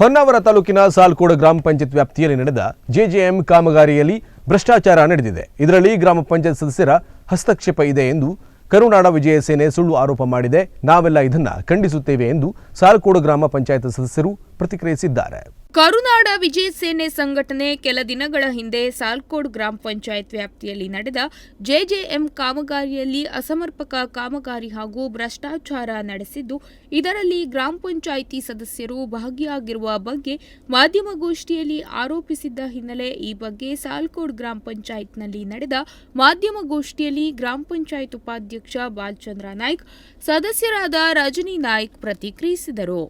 ಹೊನ್ನಾವರ ತಾಲೂಕಿನ ಸಾಲ್ಕೋಡ್ ಗ್ರಾಮ ಪಂಚಾಯತ್ ವ್ಯಾಪ್ತಿಯಲ್ಲಿ ನಡೆದ ಜೆಜೆಎಂ ಕಾಮಗಾರಿಯಲ್ಲಿ ಭ್ರಷ್ಟಾಚಾರ ನಡೆದಿದೆ. ಇದರಲ್ಲಿ ಗ್ರಾಮ ಪಂಚಾಯತ್ ಸದಸ್ಯರ ಹಸ್ತಕ್ಷೇಪ ಇದೆ ಎಂದು ಕರುನಾಡ ವಿಜಯ ಸೇನೆ ಸುಳ್ಳು ಆರೋಪ ಮಾಡಿದೆ. ನಾವೆಲ್ಲ ಇದನ್ನ ಖಂಡಿಸುತ್ತೇವೆ ಎಂದು ಸಾಲ್ಕೋಡ್ ಗ್ರಾಮ ಪಂಚಾಯತ್ ಸದಸ್ಯರು ಪ್ರತಿಕ್ರಿಯಿಸಿದ್ದಾರೆ. ಕರುನಾಡ ವಿಜಯ ಸೇನೆ ಸಂಘಟನೆ ಕೆಲ ದಿನಗಳ ಹಿಂದೆ ಸಾಲ್ಕೋಡ್ ಗ್ರಾಮ ಪಂಚಾಯತ್ ವ್ಯಾಪ್ತಿಯಲ್ಲಿ ನಡೆದ ಜೆಜೆಎಂ ಕಾಮಗಾರಿಯಲ್ಲಿ ಅಸಮರ್ಪಕ ಕಾಮಗಾರಿ ಹಾಗೂ ಭ್ರಷ್ಟಾಚಾರ ನಡೆಸಿದ್ದು, ಇದರಲ್ಲಿ ಗ್ರಾಮ ಪಂಚಾಯಿತಿ ಸದಸ್ಯರು ಭಾಗಿಯಾಗಿರುವ ಬಗ್ಗೆ ಮಾಧ್ಯಮಗೋಷ್ಠಿಯಲ್ಲಿ ಆರೋಪಿಸಿದ್ದ ಹಿನ್ನೆಲೆ ಈ ಬಗ್ಗೆ ಸಾಲ್ಕೋಡ್ ಗ್ರಾಮ ಪಂಚಾಯತ್ನಲ್ಲಿ ನಡೆದ ಮಾಧ್ಯಮಗೋಷ್ಠಿಯಲ್ಲಿ ಗ್ರಾಮ ಪಂಚಾಯತ್ ಉಪಾಧ್ಯಕ್ಷ ಬಾಲಚಂದ್ರ ನಾಯ್ಕ್, ಸದಸ್ಯರಾದ ರಜನಿ ನಾಯ್ಕ್ ಪ್ರತಿಕ್ರಿಯಿಸಿದರು.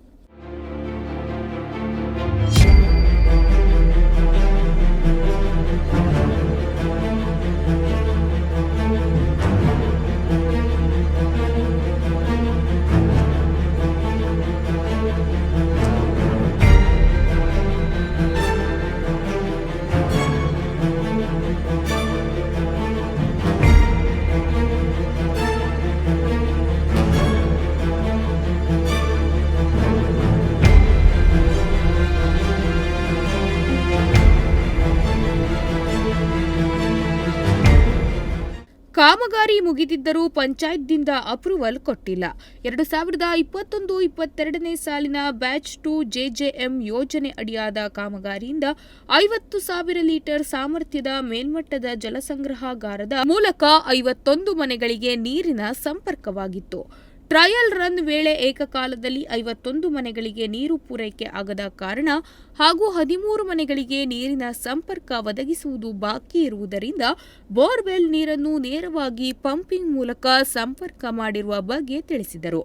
ಕಾಮಗಾರಿ ಮುಗಿದಿದ್ದರೂ ಪಂಚಾಯತ್ದಿಂದ ಅಪ್ರೂವಲ್ ಕೊಟ್ಟಿಲ್ಲ. 2021-22ನೇ ಸಾಲಿನ ಬ್ಯಾಚ್ 2 ಜೆಜೆಎಂ ಯೋಜನೆ ಅಡಿಯಾದ ಕಾಮಗಾರಿಯಿಂದ 50,000 ಲೀಟರ್ ಸಾಮರ್ಥ್ಯದ ಮೇಲ್ಮಟ್ಟದ ಜಲಸಂಗ್ರಹಾಗಾರದ ಮೂಲಕ 51 ಮನೆಗಳಿಗೆ ನೀರಿನ ಸಂಪರ್ಕವಾಗಿತ್ತು. ಟ್ರಯಲ್ ರನ್ ವೇಳೆ ಏಕಕಾಲದಲ್ಲಿ 51 ಮನೆಗಳಿಗೆ ನೀರು ಪೂರೈಕೆ ಆಗದ ಕಾರಣ ಹಾಗೂ 13 ಮನೆಗಳಿಗೆ ನೀರಿನ ಸಂಪರ್ಕ ಒದಗಿಸುವುದು ಬಾಕಿ ಇರುವುದರಿಂದ ಬೋರ್ವೆಲ್ ನೀರನ್ನು ನೇರವಾಗಿ ಪಂಪಿಂಗ್ ಮೂಲಕ ಸಂಪರ್ಕ ಮಾಡಿರುವ ಬಗ್ಗೆ ತಿಳಿಸಿದರು.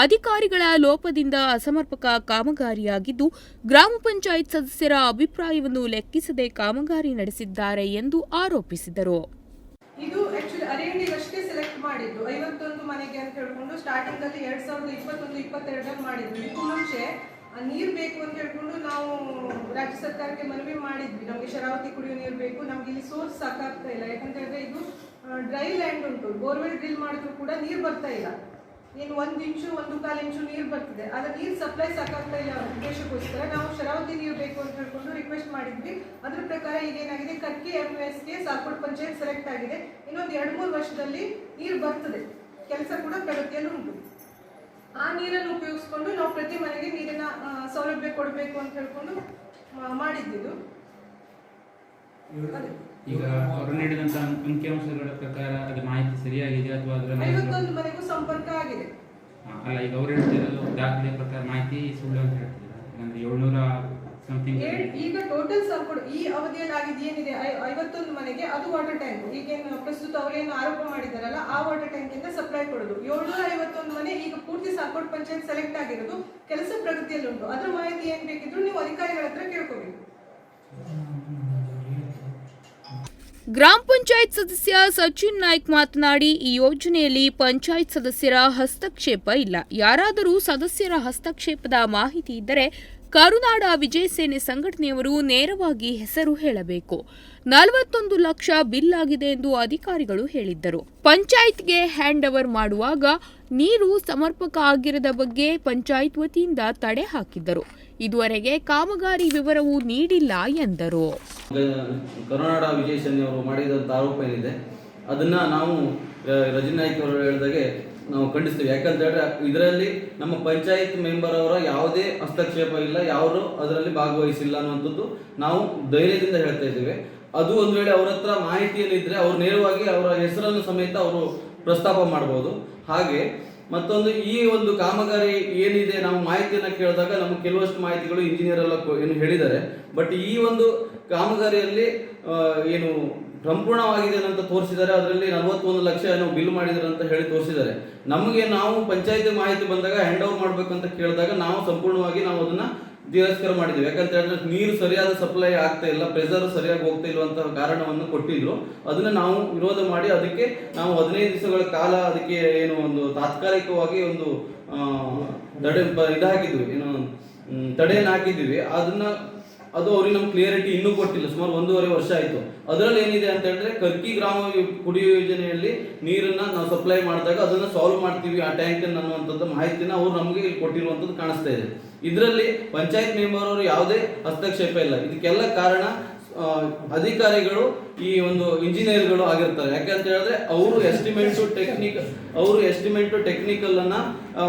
ಅಧಿಕಾರಿಗಳ ಲೋಪದಿಂದ ಅಸಮರ್ಪಕ ಕಾಮಗಾರಿಯಾಗಿದ್ದು, ಗ್ರಾಮ ಪಂಚಾಯತ್ ಸದಸ್ಯರ ಅಭಿಪ್ರಾಯವನ್ನು ಲೆಕ್ಕಿಸದೆ ಕಾಮಗಾರಿ ನಡೆಸಿದ್ದಾರೆ ಎಂದು ಆರೋಪಿಸಿದರು. ಇದು ಆಕ್ಚುಲಿ ಅರೇಂಡಿಗಷ್ಟೇ ಸೆಲೆಕ್ಟ್ ಮಾಡಿದ್ದು 51 ಮನೆಗೆ ಅಂತ ಹೇಳ್ಕೊಂಡು ಸ್ಟಾರ್ಟಿಂಗ್ ಅಲ್ಲಿ 2021-22 ಮಾಡಿದ್ವಿ. ಇದಕ್ಕೂ ಮುಂಚೆ ನೀರು ಬೇಕು ಅಂತ ಹೇಳ್ಕೊಂಡು ನಾವು ರಾಜ್ಯ ಸರ್ಕಾರಕ್ಕೆ ಮನವಿ ಮಾಡಿದ್ವಿ. ನಮಗೆ ಶರಾವತಿ ಕುಡಿಯೋ ನೀರು ಬೇಕು, ನಮ್ಗೆ ಇಲ್ಲಿ ಸೋರ್ಸ್ ಸಾಕಾಗ್ತಾ ಇಲ್ಲ. ಯಾಕಂತ ಹೇಳಿದ್ರೆ ಇದು ಡ್ರೈ ಲ್ಯಾಂಡ್ ಉಂಟು, ಬೋರ್ವೆಲ್ ಡ್ರಿಲ್ ಮಾಡಿದ್ರು ಕೂಡ ನೀರು ಬರ್ತಾ ಇಲ್ಲ. ಏನು 1 ಇಂಚು 1.25 ಇಂಚು ನೀರು ಬರ್ತಿದೆ, ಆದ್ರೆ ನೀರು ಸಪ್ಲೈ ಸಾಕಾಗ್ತಾ ಇಲ್ಲ. ಉದ್ದೇಶಕ್ಕೋಸ್ಕರ ನಾವು ಶರಾವತಿ ನೀರು ಬೇಕು ಅಂತ ಹೇಳ್ಕೊಂಡು ರಿಕ್ವೆಸ್ಟ್ ಮಾಡಿದ್ವಿ. ಅದ್ರ ಪ್ರಕಾರ ಈಗೇನಾಗಿದೆ, ಕರ್ಕಿ MSಗೆ ಸಾಲ್ಕೋಡ್ ಪಂಚಾಯತ್ ಸೆಲೆಕ್ಟ್ ಆಗಿದೆ. ಇನ್ನೊಂದು 2-3 ವರ್ಷದಲ್ಲಿ ನೀರು ಬರ್ತದೆ, ಕೆಲಸ ಕೂಡ ಪ್ರಗತಿಯಲ್ಲಿ ಉಂಟು. ಆ ನೀರನ್ನು ಉಪಯೋಗಿಸ್ಕೊಂಡು ನಾವು ಪ್ರತಿ ಮನೆಗೆ ನೀರಿನ ಸೌಲಭ್ಯ ಕೊಡಬೇಕು ಅಂತ ಹೇಳ್ಕೊಂಡು ಮಾಡಿದ್ದು. ಈಗ ಅವರು ನೀಡಿದಂತ ಅಂಕಿಅಂಶಗಳ ಪ್ರಕಾರ ಅದು ಮಾಹಿತಿ ಸರಿಯಾಗಿದೆ ಅಥವಾ ಅದರ 51 ಮನೆಗೂ ಸಂಪರ್ಕ ಆಗಿದೆ? ಅಲ್ಲ, ಈಗ ಅವರು ಹೇಳ್ತಿರೋದು ದಾಖಲೆ ಪ್ರಕಾರ ಮಾಹಿತಿ ಸುಳ್ಳು ಅಂತ ಹೇಳ್ತಿದ್ದಾರೆ. ಅಂದ್ರೆ 700 ಸಮಥಿಂಗ್ ಈಗ ಟೋಟಲ್ ಸಾಲ್ಕೋಡ್ ಈ ಅವಧಿಯಲ್ಲಿ ಆಗಿದೆ ಏನಿದೆ 51 ಮನೆಗೆ, ಅದು ವಾಟರ್ ಟ್ಯಾಂಕ್. ಈಗೇನು ಪ್ರಸ್ತುತ ಅವರೇನು ಆರೋಪ ಮಾಡಿದಾರಲ್ಲ ಆ ವಾಟರ್ ಟ್ಯಾಂಕ್ ಇಂದ ಸಪ್ಲೈ ಕೊಡೋದು. 751 ಮನೆ ಈಗ ಪೂರ್ತಿ ಸಾಲ್ಕೋಡ್ ಪಂಚಾಯತ್ ಸೆಲೆಕ್ಟ್ ಆಗಿರೋದು, ಕೆಲಸ ಪ್ರಗತಿಯಲ್ಲಿ ಉಂಟು. ಅದ್ರ ಮಾಹಿತಿ ಏನ್ ಬೇಕಿದ್ರು ನೀವು ಅಧಿಕಾರಿಗಳ ಹತ್ರ ಕೇಳ್ಕೋಬೇಕು. ಗ್ರಾಮ ಪಂಚಾಯತ್ ಸದಸ್ಯ ಸಚಿನ್ ನಾಯ್ಕ್ ಮಾತನಾಡಿ, ಈ ಯೋಜನೆಯಲ್ಲಿ ಪಂಚಾಯತ್ ಸದಸ್ಯರ ಹಸ್ತಕ್ಷೇಪ ಇಲ್ಲ. ಯಾರಾದರೂ ಸದಸ್ಯರ ಹಸ್ತಕ್ಷೇಪದ ಮಾಹಿತಿ ಇದ್ದರೆ ಕರುನಾಡ ವಿಜಯ ಸೇನೆ ಸಂಘಟನೆಯವರು ನೇರವಾಗಿ ಹೆಸರು ಹೇಳಬೇಕು. 41 ಲಕ್ಷ ಬಿಲ್ ಆಗಿದೆ ಎಂದು ಅಧಿಕಾರಿಗಳು ಹೇಳಿದ್ದರು. ಪಂಚಾಯತ್ಗೆ ಹ್ಯಾಂಡ್ ಓವರ್ ಮಾಡುವಾಗ ನೀರು ಸಮರ್ಪಕ ಆಗಿರದ ಬಗ್ಗೆ ಪಂಚಾಯತ್ ವತಿಯಿಂದ ತಡೆ ಹಾಕಿದ್ದರು. ಇದುವರೆಗೆ ಕಾಮಗಾರಿ ವಿವರವೂ ನೀಡಿಲ್ಲ ಎಂದರು. ಕರುನಾಡ ವಿಜಯ ಸೇನೆಯವರು ಮಾಡಿದಂಥ ಆರೋಪ ಏನಿದೆ ಅದನ್ನ ನಾವು ರಜನಿ ನಾಯ್ಕ್ ಅವರು ಹೇಳಿದಾಗೆ ನಾವು ಖಂಡಿಸ್ತೀವಿ. ಯಾಕಂತ ಹೇಳಿದ್ರೆ ಇದರಲ್ಲಿ ನಮ್ಮ ಪಂಚಾಯತ್ ಮೆಂಬರ್ ಅವರ ಯಾವುದೇ ಹಸ್ತಕ್ಷೇಪ ಇಲ್ಲ, ಯಾರು ಅದರಲ್ಲಿ ಭಾಗವಹಿಸಿಲ್ಲ ಅನ್ನುವಂಥದ್ದು ನಾವು ಧೈರ್ಯದಿಂದ ಹೇಳ್ತಾ ಇದ್ದೇವೆ. ಅದು ಒಂದು ವೇಳೆ ಅವರ ಹತ್ರ ಮಾಹಿತಿಯಲ್ಲಿ ಇದ್ರೆ ಅವ್ರು ನೇರವಾಗಿ ಅವರ ಹೆಸರನ್ನು ಸಮೇತ ಅವರು ಪ್ರಸ್ತಾಪ ಮಾಡಬಹುದು. ಹಾಗೆ ಮತ್ತೊಂದು, ಈ ಒಂದು ಕಾಮಗಾರಿ ಏನಿದೆ ನಾವು ಮಾಹಿತಿಯನ್ನು ಕೇಳಿದಾಗ ನಮಗೆ ಕೆಲವಷ್ಟು ಮಾಹಿತಿಗಳು ಇಂಜಿನಿಯರ್ ಎಲ್ಲ ಏನು ಹೇಳಿದ್ದಾರೆ. ಬಟ್ ಈ ಒಂದು ಕಾಮಗಾರಿಯಲ್ಲಿ ಏನು ಸಂಪೂರ್ಣವಾಗಿದೆ ಅಂತ ತೋರಿಸಿದ್ದಾರೆ. ಅದರಲ್ಲಿ 41 ಲಕ್ಷ ಏನೋ ಬಿಲ್ ಮಾಡಿದ್ದಾರೆ ಅಂತ ಹೇಳಿ ತೋರಿಸಿದ್ದಾರೆ. ನಮಗೆ ನಾವು ಪಂಚಾಯತಿ ಮಾಹಿತಿ ಬಂದಾಗ ಹ್ಯಾಂಡ್ ಓವರ್ ಮಾಡಬೇಕು ಅಂತ ಕೇಳಿದಾಗ ನಾವು ಸಂಪೂರ್ಣವಾಗಿ ನಾವು ಅದನ್ನ ತಿರಸ್ಕಾರ ಮಾಡಿದ್ವಿ. ಯಾಕಂತ ಹೇಳಿದ್ರೆ ನೀರು ಸರಿಯಾದ ಸಪ್ಲೈ ಆಗ್ತಾ ಇಲ್ಲ, ಪ್ರೆಷರ್ ಸರಿಯಾಗಿ ಹೋಗ್ತಾ ಇಲ್ಲವಂತ ಕಾರಣವನ್ನು ಕೊಟ್ಟಿದ್ರು. ಅದನ್ನ ನಾವು ವಿರೋಧ ಮಾಡಿ ಅದಕ್ಕೆ ನಾವು 15 ದಿವಸಗಳ ಕಾಲ ಅದಕ್ಕೆ ಏನು ಒಂದು ತಾತ್ಕಾಲಿಕವಾಗಿ ಒಂದು ತಡೆ ಹಾಕಿದ್ವಿ, ಏನು ತಡೆಯನ್ನು ಹಾಕಿದ್ವಿ. ಅದನ್ನ ಅದು ಅವ್ರಿಗೆ ನಮ್ಮ ಕ್ಲಿಯರಿಟಿ ಇನ್ನೂ ಕೊಟ್ಟಿಲ್ಲ. ಸುಮಾರು 1.5 ವರ್ಷ ಆಯಿತು. ಅದರಲ್ಲಿ ಏನಿದೆ ಅಂತ ಹೇಳಿದ್ರೆ ಕರ್ಕಿ ಗ್ರಾಮ ಕುಡಿಯುವ ಯೋಜನೆಯಲ್ಲಿ ನೀರನ್ನು ನಾವು ಸಪ್ಲೈ ಮಾಡಿದಾಗ ಅದನ್ನು ಸಾಲ್ವ್ ಮಾಡ್ತೀವಿ ಆ ಟ್ಯಾಂಕನ್ನು ಅನ್ನುವಂಥದ್ದು ಮಾಹಿತಿನ ಅವ್ರು ನಮಗೆ ಇಲ್ಲಿ ಕೊಟ್ಟಿರುವಂಥದ್ದು ಕಾಣಿಸ್ತಾ ಇದೆ. ಇದರಲ್ಲಿ ಪಂಚಾಯತ್ ಮೆಂಬರ್ ಅವರು ಯಾವುದೇ ಹಸ್ತಕ್ಷೇಪ ಇಲ್ಲ. ಇದಕ್ಕೆಲ್ಲ ಕಾರಣ ಅಧಿಕಾರಿಗಳು ಈ ಒಂದು ಇಂಜಿನಿಯರ್ಗಳು ಆಗಿರ್ತಾರೆ. ಯಾಕಂತ ಹೇಳಿದ್ರೆ ಅವರು ಎಸ್ಟಿಮೇಟು ಟೆಕ್ನಿಕಲ್ ಅನ್ನ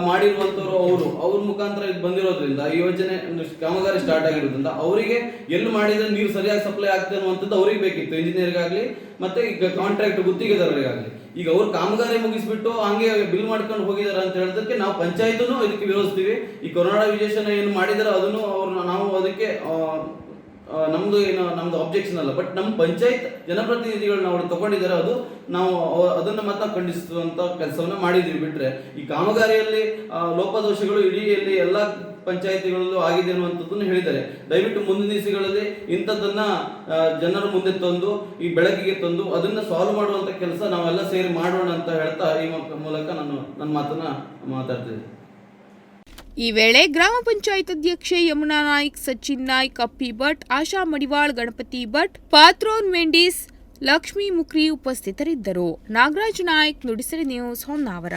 ಮಾಡಿರುವಂತವ್ರು ಅವ್ರ ಮುಖಾಂತರ ಇದು ಬಂದಿರೋದ್ರಿಂದ ಈ ಯೋಜನೆ ಕಾಮಗಾರಿ ಸ್ಟಾರ್ಟ್ ಆಗಿರೋದ್ರಿಂದ ಅವರಿಗೆ ಎಲ್ಲಿ ಮಾಡಿದ್ರೆ ನೀರು ಸರಿಯಾಗಿ ಸಪ್ಲೈ ಆಗ್ತದೆ ಅನ್ನುವಂಥದ್ದು ಅವ್ರಿಗೆ ಬೇಕಿತ್ತು, ಇಂಜಿನಿಯರ್ಗಾಗ್ಲಿ ಮತ್ತೆ ಈಗ ಕಾಂಟ್ರಾಕ್ಟ್ ಗುತ್ತಿಗೆದಾರರಿಗಾಗಲಿ. ಈಗ ಅವ್ರು ಕಾಮಗಾರಿ ಮುಗಿಸ್ಬಿಟ್ಟು ಹಂಗೆ ಬಿಲ್ ಮಾಡ್ಕೊಂಡು ಹೋಗಿದಾರೆ ಅಂತ ಹೇಳೋದಕ್ಕೆ ನಾವು ಪಂಚಾಯತ್ನು ಇದಕ್ಕೆ ವಿರೋಧಿಸ್ತೀವಿ. ಈ ಕರುನಾಡ ವಿಜೇಶನ ಏನು ಮಾಡಿದಾರೆ ಅದನ್ನು ನಾವು ಅದಕ್ಕೆ ನಮ್ದು ಆಬ್ಜೆಕ್ಷನ್ ಅಲ್ಲ. ಬಟ್ ನಮ್ಮ ಪಂಚಾಯತ್ ಜನಪ್ರತಿನಿಧಿಗಳನ್ನ ಅವರು ತಗೊಂಡಿದ್ದಾರೆ, ಅದು ನಾವು ಅದನ್ನು ಮಾತ್ರ ಖಂಡಿಸುವಂತ ಕೆಲಸವನ್ನ ಮಾಡಿದೀವಿ. ಬಿಟ್ರೆ ಈ ಕಾಮಗಾರಿಯಲ್ಲಿ ಲೋಪದೋಷಗಳು ಇಡೀ ಎಲ್ಲ ಪಂಚಾಯತಿಗಳಲ್ಲೂ ಆಗಿದೆ ಅನ್ನುವಂಥದ್ದನ್ನು ಹೇಳಿದ್ದಾರೆ. ದಯವಿಟ್ಟು ಮುಂದಿನ ದಿವಸಗಳಲ್ಲಿ ಇಂಥದ್ದನ್ನ ಜನರ ಮುಂದೆ ತಂದು ಈ ಬೆಳಕಿಗೆ ತಂದು ಅದನ್ನ ಸಾಲ್ವ್ ಮಾಡುವಂತ ಕೆಲಸ ನಾವೆಲ್ಲ ಸೇರಿ ಮಾಡೋಣ ಅಂತ ಹೇಳ್ತಾ ಈ ಮೂಲಕ ನಾನು ನನ್ನ ಮಾತನ್ನ ಮಾತಾಡ್ತಿದ್ದೆ. ಈ ವೇಳೆ ಗ್ರಾಮ ಪಂಚಾಯತ್ ಅಧ್ಯಕ್ಷೆ ಯಮುನಾ ನಾಯ್ಕ್, ಸಚಿನ್ ನಾಯ್ಕ್, ಅಪ್ಪಿ ಭಟ್, ಆಶಾ ಮಡಿವಾಳ್, ಗಣಪತಿ ಭಟ್, ಪಾತ್ರೋನ್ ಮೆಂಡಿಸ್, ಲಕ್ಷ್ಮೀ ಮುಕ್ರಿ ಉಪಸ್ಥಿತರಿದ್ದರು. ನಾಗರಾಜ್ ನಾಯ್ಕ್, ನುಡಿಸಿರಿ ನ್ಯೂಸ್, ಹೊನ್ನಾವರ.